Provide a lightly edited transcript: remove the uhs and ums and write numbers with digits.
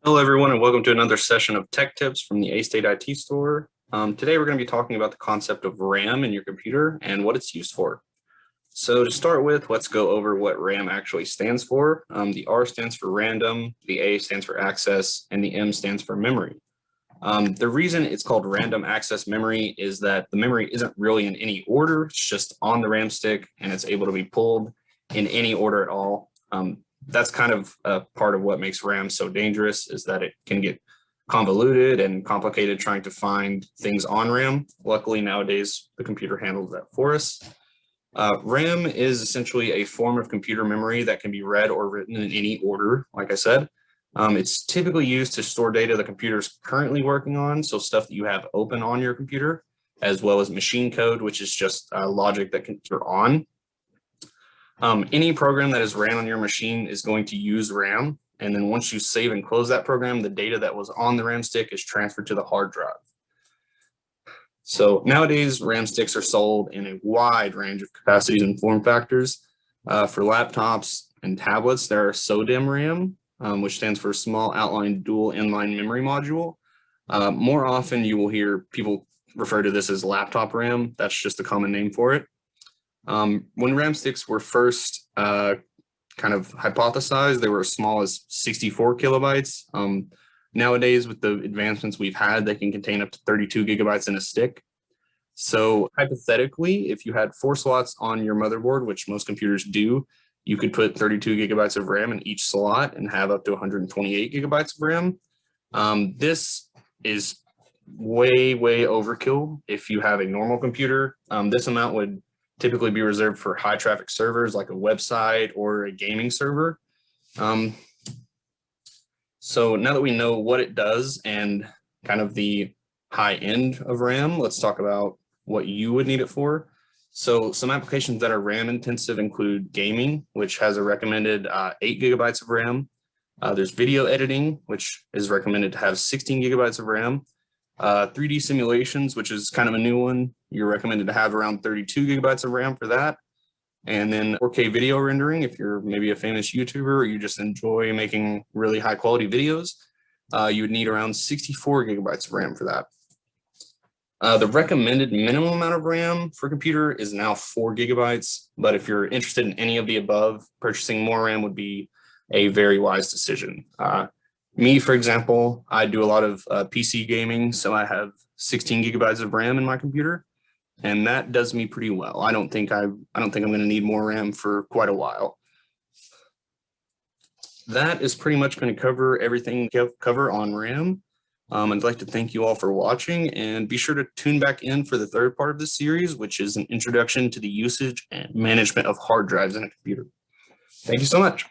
Hello, everyone, and welcome to another session of Tech Tips from the A-State IT Store. Today, we're going to be talking about the concept of RAM in your computer and what it's used for. So to start with, let's go over what RAM actually stands for. The R stands for random, the A stands for access, and the M stands for memory. The reason it's called random access memory is that the memory isn't really in any order. It's just on the RAM stick, and it's able to be pulled in any order at all. That's kind of a part of what makes RAM so dangerous, is that it can get convoluted and complicated trying to find things on RAM. Luckily, nowadays, the computer handles that for us. RAM is essentially a form of computer memory that can be read or written in any order, like I said. It's typically used to store data the computer is currently working on, so stuff that you have open on your computer, as well as machine code, which is just logic that you're on. Any program that is ran on your machine is going to use RAM. And then once you save and close that program, the data that was on the RAM stick is transferred to the hard drive. So nowadays, RAM sticks are sold in a wide range of capacities and form factors. For laptops and tablets, there are SODIMM RAM, which stands for Small Outline Dual Inline Memory Module. More often, you will hear people refer to this as laptop RAM. That's just a common name for it. When RAM sticks were first kind of hypothesized, they were as small as 64 kilobytes. Nowadays, with the advancements we've had, they can contain up to 32 gigabytes in a stick. So hypothetically, if you had 4 slots on your motherboard, which most computers do, you could put 32 gigabytes of RAM in each slot and have up to 128 gigabytes of RAM. This is way overkill if you have a normal computer. This amount would typically be reserved for high traffic servers like a website or a gaming server. So now that we know what it does and kind of the high end of RAM, let's talk about what you would need it for. So some applications that are RAM intensive include gaming, which has a recommended 8 gigabytes of RAM. There's video editing, which is recommended to have 16 gigabytes of RAM. 3D simulations, which is kind of a new one, you're recommended to have around 32 gigabytes of RAM for that. And then 4K video rendering, if you're maybe a famous YouTuber or you just enjoy making really high quality videos, you would need around 64 gigabytes of RAM for that. The recommended minimum amount of RAM for a computer is now 4 gigabytes, but if you're interested in any of the above, purchasing more RAM would be a very wise decision. Me, for example, I do a lot of PC gaming, so I have 16 gigabytes of RAM in my computer, and that does me pretty well. I don't think I'm going to need more RAM for quite a while. That is pretty much going to cover everything we cover on RAM. I'd like to thank you all for watching, and be sure to tune back in for the third part of the series, which is an introduction to the usage and management of hard drives in a computer. Thank you so much.